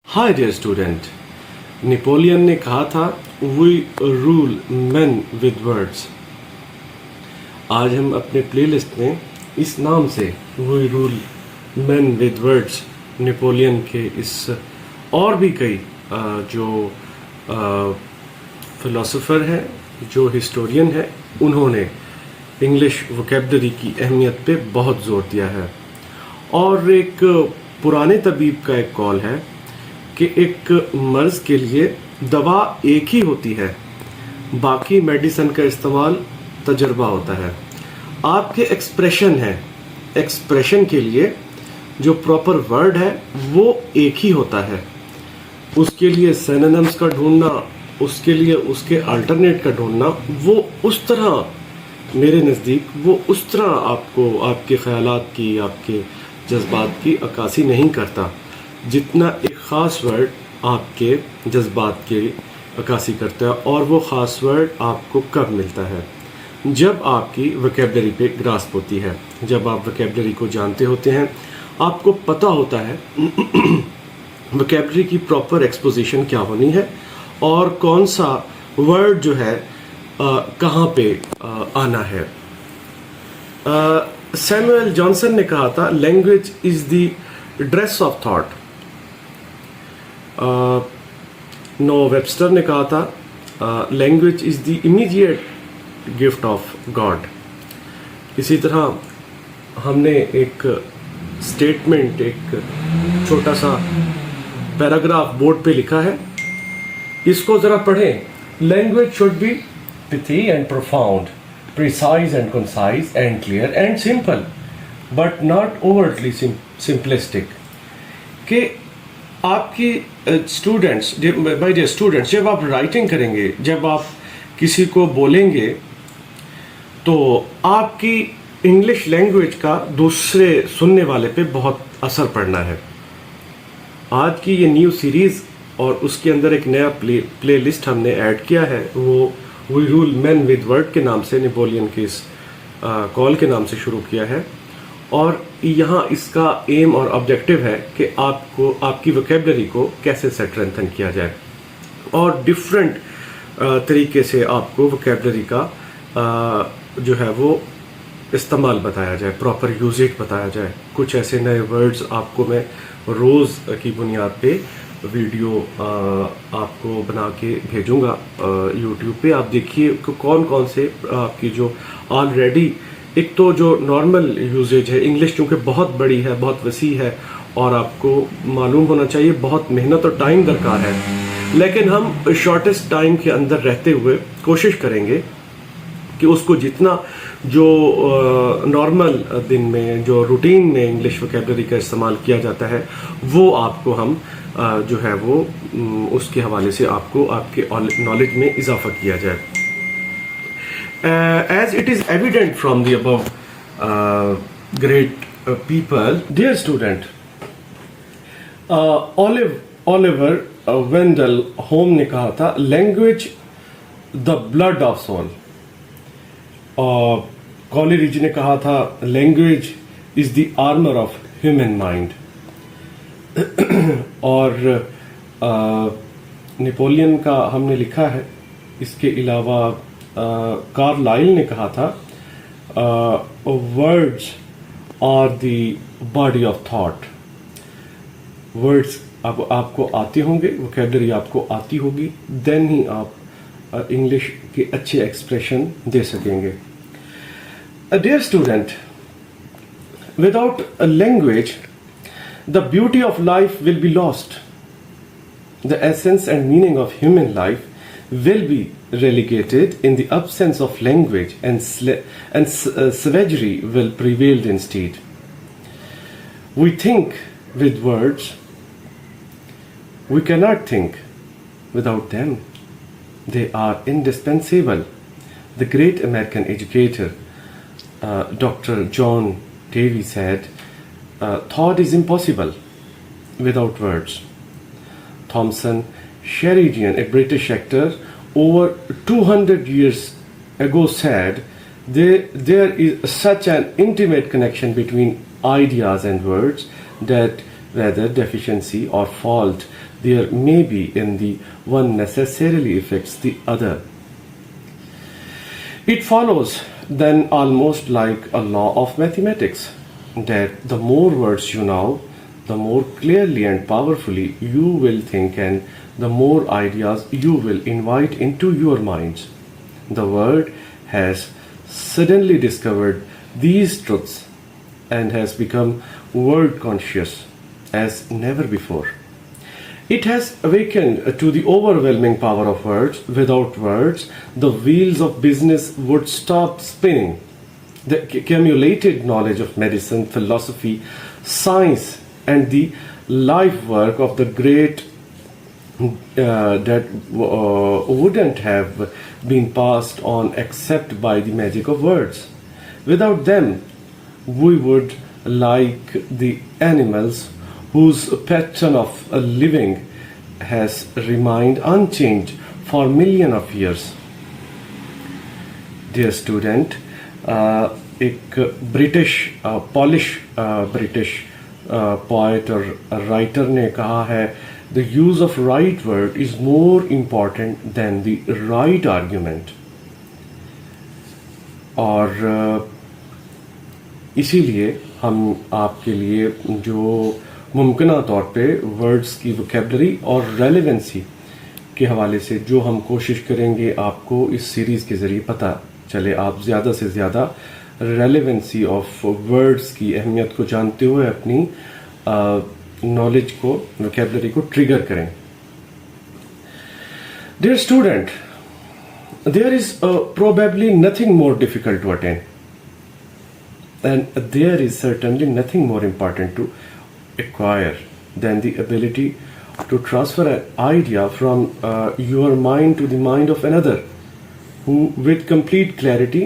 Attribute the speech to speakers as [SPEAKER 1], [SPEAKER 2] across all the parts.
[SPEAKER 1] Hi dear student, Napoleon ने कहा था we rule men with words. आज हम अपने प्लेलिस्ट में इस नाम से we rule men with words Napoleon के इस और भी कई जो फिलोसोफर हैं, जो हिस्टोरियन है, उन्होंने इंग्लिश वोकेबलरी की अहमियत पे बहुत ज़ोर दिया है। और एक पुराने तबीब का एक कॉल है कि एक मर्ज़ के लिए दवा एक ही होती है, बाकी मेडिसिन का इस्तेमाल तजर्बा होता है। आपके एक्सप्रेशन है, एक्सप्रेशन के लिए जो प्रॉपर वर्ड है वो एक ही होता है। उसके लिए सिनोनिम्स का ढूंढना, उसके लिए उसके अल्टरनेट का ढूंढना, वो उस तरह मेरे नज़दीक वो उस तरह आपको आपके ख़यालात की, आपके जज्बात की अक्कासी नहीं करता जितना एक ख़ास वर्ड आपके जज्बात की अक्कासी करता है। और वो ख़ास वर्ड आपको कब मिलता है? जब आपकी वोकेबलरी पे ग्रास्प होती है, जब आप वोकेबलरी को जानते होते हैं, आपको पता होता है वोकेबलरी की प्रॉपर एक्सपोजिशन क्या होनी है और कौन सा वर्ड जो है कहाँ पे आना है। सैमुअल जॉनसन ने कहा था language is the dress of thought. Noah Webster ने कहा था language is the immediate gift of God. इसी तरह हमने एक स्टेटमेंट, एक छोटा सा पैराग्राफ बोर्ड पे लिखा है, इसको ज़रा पढ़ें। Language should be pithy and profound, precise and concise and clear and simple, but not overtly simplistic। कि आपकी स्टूडेंट्स, माय डियर स्टूडेंट्स, जब आप राइटिंग करेंगे, जब आप किसी को बोलेंगे, तो आपकी इंग्लिश लैंग्वेज का दूसरे सुनने वाले पे बहुत असर पड़ना है। आज की ये न्यू सीरीज़ और उसके अंदर एक नया प्ले लिस्ट हमने ऐड किया है, वो we rule men with word के नाम से, नेपोलियन के इस कॉल के नाम से शुरू किया है। और यहाँ इसका एम और ऑब्जेक्टिव है कि आपको आपकी वोकेबलरी को कैसे स्ट्रेंथन किया जाए और डिफरेंट तरीके से आपको वोकेबलरी का जो है वो इस्तेमाल बताया जाए, प्रॉपर यूजेज बताया जाए। कुछ ऐसे नए वर्ड्स आपको मैं रोज़ की बुनियाद पे वीडियो आपको बना के भेजूंगा यूट्यूब पे। आप देखिए कौन कौन से आपकी जो ऑलरेडी, एक तो जो नॉर्मल यूजेज है, इंग्लिश चूँकि बहुत बड़ी है, बहुत वसी है और आपको मालूम होना चाहिए बहुत मेहनत और टाइम दरकार है, लेकिन हम शॉर्टेस्ट टाइम के अंदर रहते हुए कोशिश करेंगे कि उसको जितना जो नॉर्मल दिन में, जो रूटीन में इंग्लिश वोकेबलरी का इस्तेमाल किया जाता है, वो आपको हम जो है वो उसके हवाले से आपको आपके नॉलेज में इजाफा किया जाए। As it is evident from the above great people, dear student, Oliver Wendell होम ने कहा था language the blood of soul. और कॉलेरिज ने कहा था language is the armour of human mind. और नेपोलियन का हमने लिखा है। इसके अलावा कार्लाइल ने कहा था words are the body of thought. Words आपको आते होंगे, वोकेबलरी आपको आती होगी, देन ही आप इंग्लिश के अच्छे एक्सप्रेशन दे सकेंगे। Dear student, without a language the beauty of life will be lost. The essence and meaning of human life will be relegated in the absence of language, and savagery will prevail instead. We think with words. We cannot think without them. They are indispensable. The great American educator, Dr. John Davy said, thought is impossible without words. Thomson Sheridan, a British actor, over 200 years ago said, there is such an intimate connection between ideas and words that whether deficiency or fault there may be in the one necessarily affects the other. It follows then almost like a law of mathematics that the more words you know, the more clearly and powerfully you will think, and the more ideas you will invite into your minds. The world has suddenly discovered these truths and has become world conscious as never before. It has awakened to the overwhelming power of words. Without words, the wheels of business would stop spinning. The accumulated knowledge of medicine, philosophy, science, and the life work of the great that wouldn't have been passed on except by the magic of words. Without them, we would, like the animals whose pattern of living has remained unchanged for millions of years. Dear student, एक British polish British poet और writer ने कहा है, the use of right word is more important than the right argument. और इसीलिए हम आपके लिए जो मुमकिना तौर पे वर्ड्स की वोकेबलरी और रेलेवेंसी के हवाले से जो हम कोशिश करेंगे आपको इस सीरीज़ के ज़रिए पता चले, आप ज़्यादा से ज़्यादा रेलेवेंसी ऑफ वर्ड्स की अहमियत को जानते हुए अपनी नॉलेज को, वोकेबलरी को ट्रिगर करें. Dear student, there is probably nothing more difficult to attain, and there is certainly nothing more important to acquire than the ability to transfer an idea from your mind to the mind of another, who with complete clarity,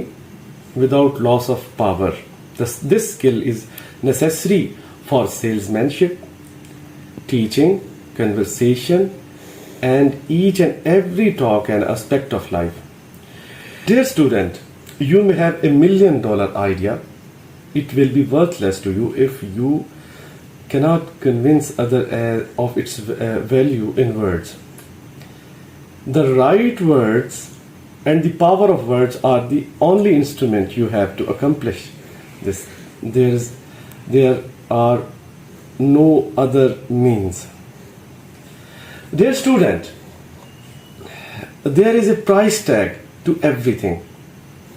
[SPEAKER 1] without loss of power. This skill is necessary for salesmanship, teaching, conversation, and each and every talk and aspect of life. Dear student, you may have $1 million idea. It will be worthless to you if you cannot convince others of its value in words. The right words and the power of words are the only instrument you have to accomplish this. There are no other means. Dear student, there is a price tag to everything.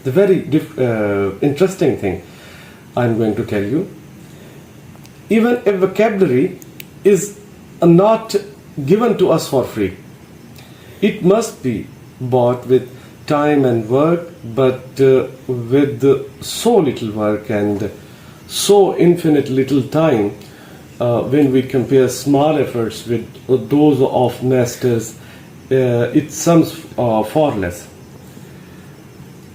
[SPEAKER 1] The very interesting thing I'm going to tell you. Even a vocabulary is not given to us for free. It must be bought with time and work, but with so little work and so infinite little time, when we compare small efforts with those of masters, it sums far less.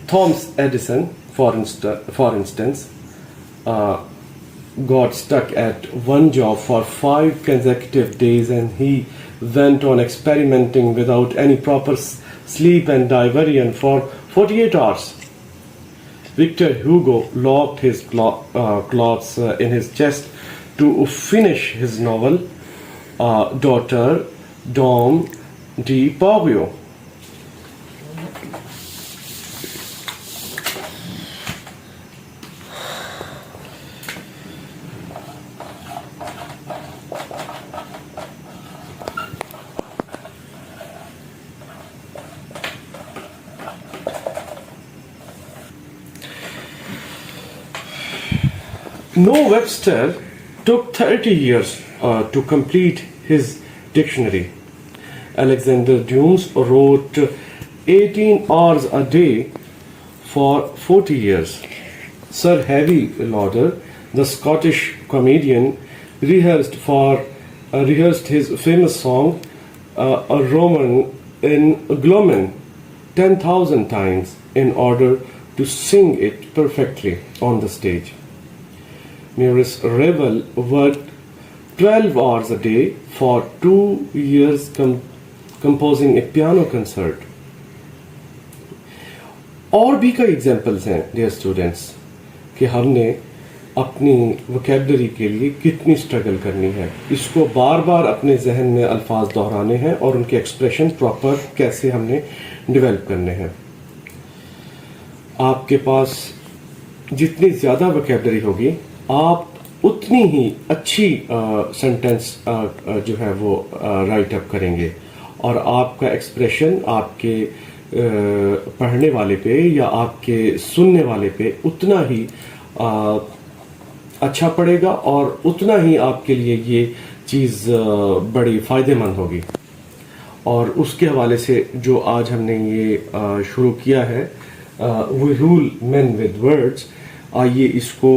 [SPEAKER 1] Thomas Edison, for instance, got stuck at one job for 5 consecutive days, and he went on experimenting without any proper sleep and diversion for 48 hours. Victor Hugo locked his claws in his chest to finish his novel, Daughter Dom de Pablo. Noah Webster took 30 years to complete his dictionary. Alexander Dumas wrote 18 hours a day for 40 years. Sir Harry Lauder, the Scottish comedian, rehearsed his famous song, A Roman in Gloamin, 10,000 times in order to sing it perfectly on the stage. Maurice Ravel worked 12 hours a day for 2 years composing a piano concert. और भी कई examples हैं dear students कि हमने अपनी vocabulary के लिए कितनी स्ट्रगल करनी है, इसको बार बार अपने जहन में अल्फाज दोहराने हैं और उनके एक्सप्रेशन प्रॉपर कैसे हमने डेवलप करने हैं। आपके पास जितनी ज़्यादा वोकेबलरी होगी, आप उतनी ही अच्छी सेंटेंस जो है वो राइट अप करेंगे और आपका एक्सप्रेशन आपके पढ़ने वाले पे या आपके सुनने वाले पे उतना ही अच्छा पड़ेगा और उतना ही आपके लिए ये चीज़ बड़ी फ़ायदेमंद होगी। और उसके हवाले से जो आज हमने ये शुरू किया है, we rule men with words, आइए इसको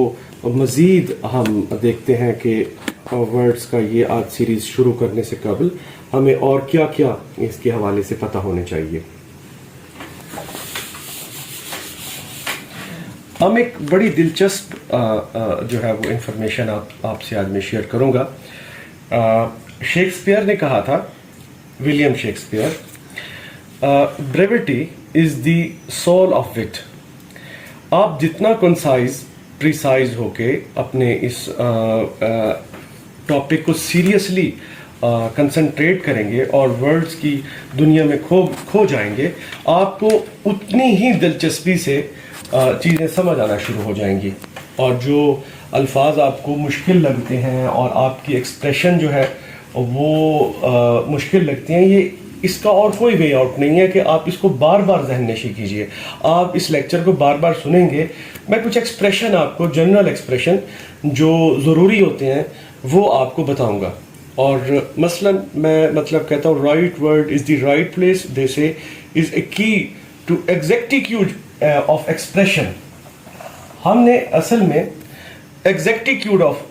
[SPEAKER 1] मज़ीद हम देखते हैं कि वर्ड्स का ये आज सीरीज़ शुरू करने से कबल हमें और क्या क्या इसके हवाले से पता होने चाहिए। हम एक बड़ी दिलचस्प जो है वो इंफॉर्मेशन आपसे आज मैं शेयर करूंगा। शेक्सपियर ने कहा था, William Shakespeare, brevity is the soul of wit. आप जितना कंसाइज प्रिसाइज होके अपने इस टॉपिक को सीरियसली कंसंट्रेट करेंगे और वर्ड्स की दुनिया में खो जाएंगे, आपको उतनी ही दिलचस्पी से चीज़ें समझ आना शुरू हो जाएंगी। और जो अल्फाज आपको मुश्किल लगते हैं और आपकी एक्सप्रेशन जो है वो मुश्किल लगती हैं, ये इसका और कोई वे आउट नहीं है कि आप इसको बार बार जहन नशी कीजिए। आप इस लेक्चर को बार बार सुनेंगे, मैं कुछ एक्सप्रेशन आपको, जनरल एक्सप्रेशन जो ज़रूरी होते हैं वो आपको बताऊंगा। और मसलन मैं कहता हूँ, right word is the right place, they say is ए की टू एग्जैक्टिट्यूड ऑफ एक्सप्रेशन। हमने असल में एग्जैक्टिट्यूड ऑफ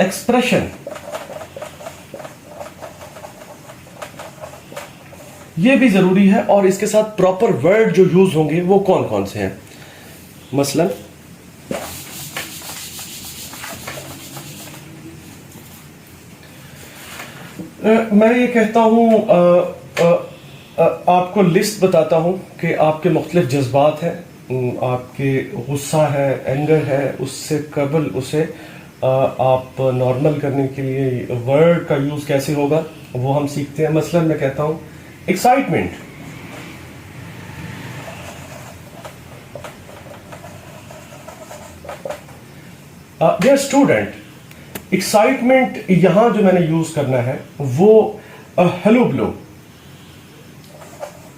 [SPEAKER 1] एक्सप्रेशन, ये भी जरूरी है। और इसके साथ प्रॉपर वर्ड जो यूज होंगे वो कौन कौन से हैं। मसलन मैं ये कहता हूँ, आपको लिस्ट बताता हूँ कि आपके मुख्तलिफ जज्बात हैं, आपके गुस्सा है, एंगर है, उससे कबल उसे आप नॉर्मल करने के लिए वर्ड का यूज़ कैसे होगा वो हम सीखते हैं। मसलन मैं कहता हूँ एक्साइटमेंट, डियर स्टूडेंट, एक्साइटमेंट यहां जो मैंने यूज करना है वो हेलो ब्लो।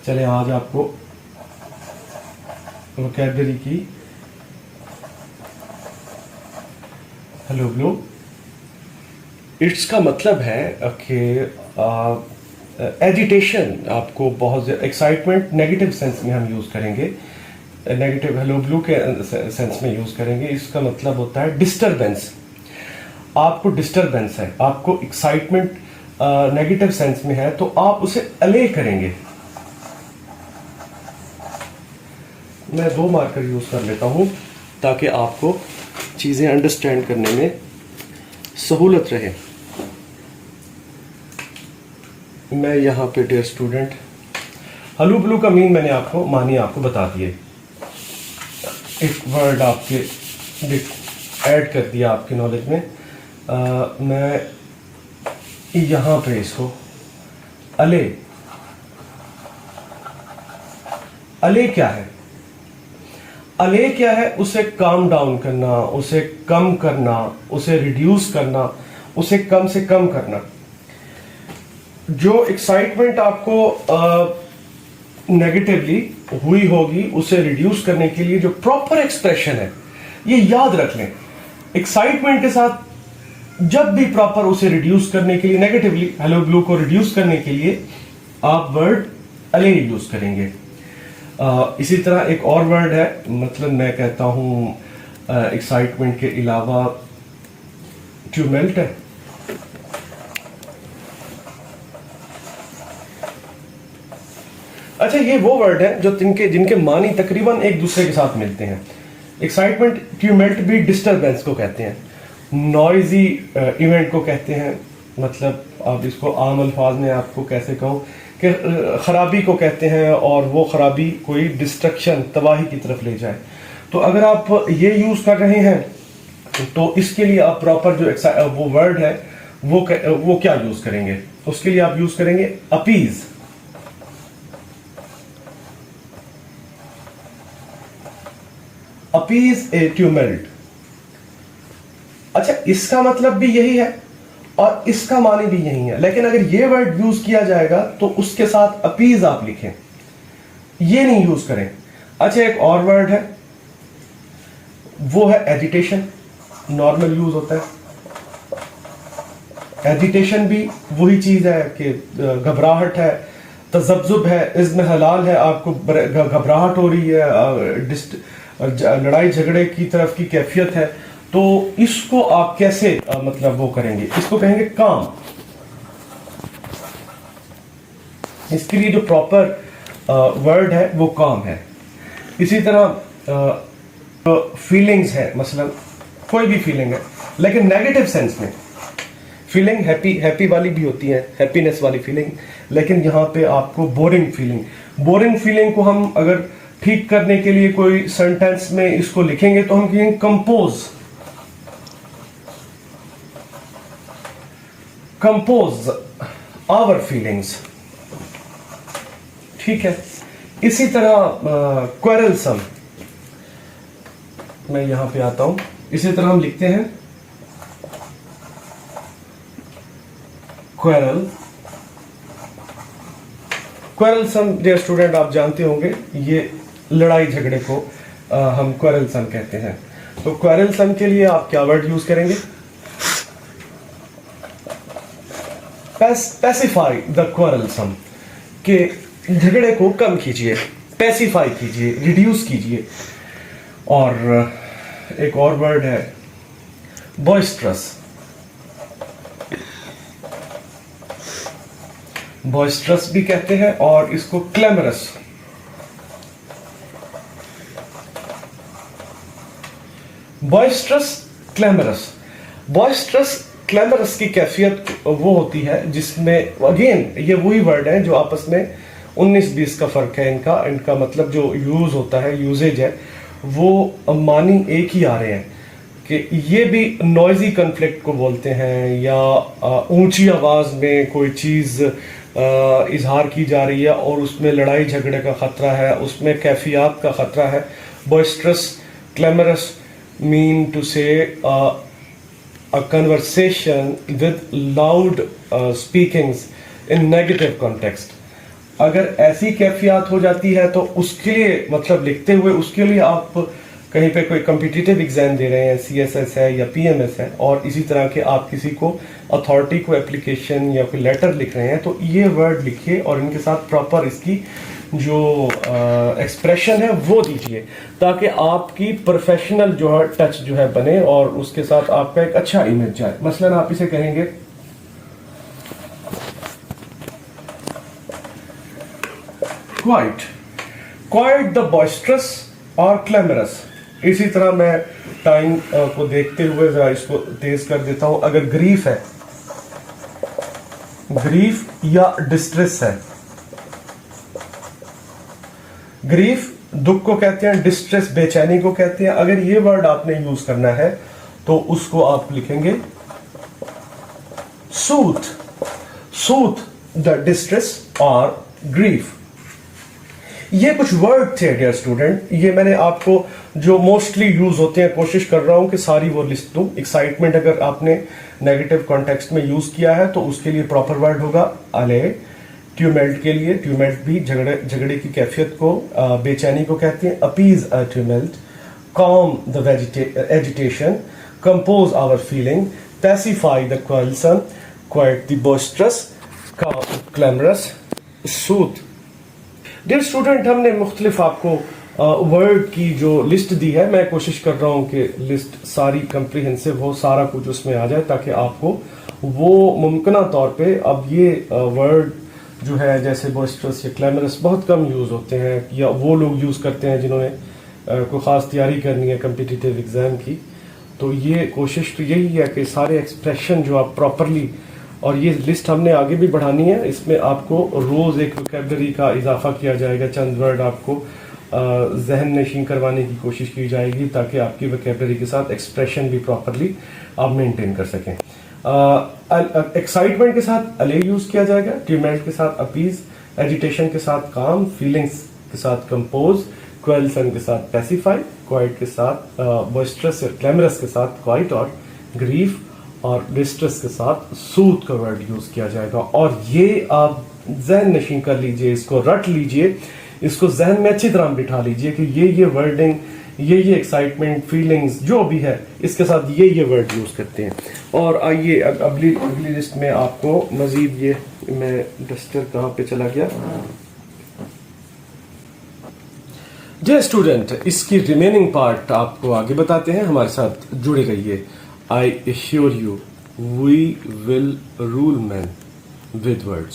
[SPEAKER 1] चले आज आपको वोकैबुलरी की हेलो ब्लो, इट्स का मतलब है कि एजिटेशन, आपको बहुत एक्साइटमेंट नेगेटिव सेंस में हम यूज करेंगे, नेगेटिव हेलो ब्लू के सेंस में यूज करेंगे। इसका मतलब होता है डिस्टरबेंस। आपको डिस्टरबेंस है, आपको एक्साइटमेंट नेगेटिव सेंस में है तो आप उसे अले करेंगे। मैं 2 मार्कर यूज कर लेता हूं ताकि आपको चीजें अंडरस्टैंड करने में सहूलत रहे। मैं यहाँ पे डियर स्टूडेंट, हलू ब्लू का मानी आपको बता दिए। एक वर्ड आपके ऐड कर दिया आपकी नॉलेज में। मैं यहाँ पे इसको अले क्या है? अले क्या है? उसे काम डाउन करना, उसे कम करना, उसे रिड्यूस करना, उसे कम से कम करना। जो एक्साइटमेंट आपको नेगेटिवली हुई होगी उसे रिड्यूस करने के लिए जो प्रॉपर एक्सप्रेशन है, ये याद रख लें। एक्साइटमेंट के साथ जब भी प्रॉपर उसे रिड्यूस करने के लिए, नेगेटिवली हेलो ब्लू को रिड्यूस करने के लिए आप वर्ड अले यूज करेंगे। इसी तरह एक और वर्ड है, मतलब मैं कहता हूं एक्साइटमेंट के अलावा ट्यूमेल्ट है। अच्छा, ये वो वर्ड है जो जिनके मानी तकरीबन एक दूसरे के साथ मिलते हैं। एक्साइटमेंट, ट्यूमेल्ट भी डिस्टरबेंस को कहते हैं, नॉइजी इवेंट को कहते हैं। मतलब आप इसको आम अल्फाज में आपको कैसे कहूँ कि कि ख़राबी को कहते हैं और वो ख़राबी कोई डिस्ट्रक्शन तबाही की तरफ ले जाए। तो अगर आप ये यूज़ कर रहे हैं तो इसके लिए आप प्रॉपर जो वो वर्ड है वो क्या यूज़ करेंगे? उसके लिए आप यूज़ करेंगे अपीज। अपीज ए ट्यूमेल्ट। अच्छा, इसका मतलब भी यही है और इसका मानी भी यही है, लेकिन अगर ये वर्ड यूज किया जाएगा तो उसके साथ अपीज आप लिखें, ये नहीं यूज करें। अच्छा, एक और वर्ड है, वो है एजिटेशन। नॉर्मल यूज होता है। एजिटेशन भी वही चीज है कि घबराहट है, तजब्जुब है, इज़्म हलाल है, आपको घबराहट हो रही है, लड़ाई झगड़े की तरफ की कैफियत है। तो इसको आप कैसे मतलब वो करेंगे? इसको कहेंगे काम। इसके लिए जो प्रॉपर वर्ड है वो काम है। इसी तरह फीलिंग्स है, मसलन कोई भी फीलिंग है लेकिन नेगेटिव सेंस में। फीलिंग हैप्पी वाली भी होती है, हैप्पीनेस वाली फीलिंग, लेकिन यहाँ पे आपको बोरिंग फीलिंग को हम अगर ठीक करने के लिए कोई सेंटेंस में इसको लिखेंगे तो हम कहेंगे कंपोज आवर फीलिंग्स। ठीक है। इसी तरह क्वेरलसम, मैं यहां पे आता हूं। इसी तरह हम लिखते हैं क्वेरलसम। डियर स्टूडेंट, आप जानते होंगे ये लड़ाई झगड़े को हम क्वेरलसम कहते हैं। तो क्वेरलसम के लिए आप क्या वर्ड यूज करेंगे? पैसिफाई द क्वेरलसम, के झगड़े को कम कीजिए, पैसिफाई कीजिए, रिड्यूस कीजिए। और एक और वर्ड है बॉइस्ट्रस। बॉइस्ट्रस भी कहते हैं और इसको क्लैमरस। बॉइस्ट्रस क्लैमरस की कैफियत वो होती है जिसमें, अगेन ये वही वर्ड है जो आपस में 19-20 का फर्क है इनका मतलब जो यूज होता है, यूजेज है, वो मानी एक ही आ रहे हैं। कि ये भी नॉइजी कन्फ्लिक्ट को बोलते हैं, या ऊंची आवाज में कोई चीज इजहार की जा रही है और उसमें लड़ाई झगड़े का खतरा है, उसमें कैफियत का खतरा है। बॉइस्ट्रस, क्लैमरस मीन टू से a conversation with loud speakings in negative context। अगर ऐसी कैफियत हो जाती है तो उसके लिए मतलब लिखते हुए उसके लिए आप कहीं पे कोई कम्पिटिटिव एग्जाम दे रहे हैं, CSS है या PMS है, और इसी तरह के आप किसी को अथॉरिटी को एप्लीकेशन या कोई लेटर लिख रहे हैं, तो ये वर्ड लिखिए और इनके साथ प्रॉपर इसकी जो एक्सप्रेशन है वो दीजिए, ताकि आपकी प्रोफेशनल जो है टच जो है बने और उसके साथ आपका एक अच्छा इमेज जाए। मसलन आप इसे कहेंगे क्वाइट द बॉइस्ट्रस और क्लैमरस। इसी तरह मैं टाइम को देखते हुए जरा इसको तेज कर देता हूं। अगर ग्रीफ है, ग्रीफ या डिस्ट्रेस है, ग्रीफ दुख को कहते हैं, डिस्ट्रेस बेचैनी को कहते हैं। अगर ये वर्ड आपने यूज करना है तो उसको आप लिखेंगे सूथ द डिस्ट्रेस और ग्रीफ। ये कुछ वर्ड थे डियर स्टूडेंट, ये मैंने आपको जो मोस्टली यूज होते हैं कोशिश कर रहा हूं कि सारी वो लिस्ट दूं। एक्साइटमेंट अगर आपने नेगेटिव कॉन्टेक्स्ट में यूज किया है तो उसके लिए प्रॉपर वर्ड होगा अले। ट्यूमेल्ट के लिए, ट्यूमेल्ट भी झगड़े की कैफियत को बेचैनी को कहते हैं, appease a tumult, calm the agitation, compose our feeling, pacify the quarrelsome, quiet the boisterous, clamorous, soothe। Dear student, हमने मुख्तलिफ आपको वर्ड की जो लिस्ट दी है, मैं कोशिश कर रहा हूँ कि लिस्ट सारी कंप्रीहेंसिव हो, सारा कुछ उसमें आ जाए, ताकि आपको वो मुमकिन तौर पे, अब ये वर्ड जो है जैसे बॉइस्टरस या क्लैमरस बहुत कम यूज़ होते हैं, या वो लोग यूज़ करते हैं जिन्होंने कोई ख़ास तैयारी करनी है कम्पिटिटिव एग्ज़ाम की। तो ये कोशिश तो यही है कि सारे एक्सप्रेशन जो आप प्रॉपरली और ये लिस्ट हमने आगे भी बढ़ानी है। इसमें आपको रोज़ एक वोकेबलरी का इजाफा किया जाएगा, चंद वर्ड आपको जहन नशीं करवाने की कोशिश की जाएगी ताकि आपकी वोकेबलरी के साथ एक्सप्रेशन भी प्रॉपरली आप मेंटेन कर सकें। एक्साइटमेंट के साथ अले यूज़ किया जाएगा, ट्यूमेंट के साथ अपीज, एजिटेशन के साथ काम, फीलिंग्स के साथ कंपोज, क्वेल्सन के साथ पैसिफाई, क्वाइट के साथ बॉइस्ट्रस या क्लैमरस के साथ क्वाइट और ग्रीफ, और डिस्ट्रेस के साथ सूद का वर्ड यूज किया जाएगा। और ये आप जहन नशीं कर लीजिए, इसको रट लीजिए, इसको जहन में अच्छी तरह बिठा लीजिए कि ये वर्डिंग, ये एक्साइटमेंट, फीलिंग्स जो भी है इसके साथ ये वर्ड यूज करते हैं। और आइए अगली लिस्ट में आपको मजीद ये, मैं डस्टर कहाँ पे चला गया, जे स्टूडेंट, इसकी रिमेनिंग पार्ट आपको आगे बताते हैं, हमारे साथ जुड़े रहिए। I assure you we will rule man with words.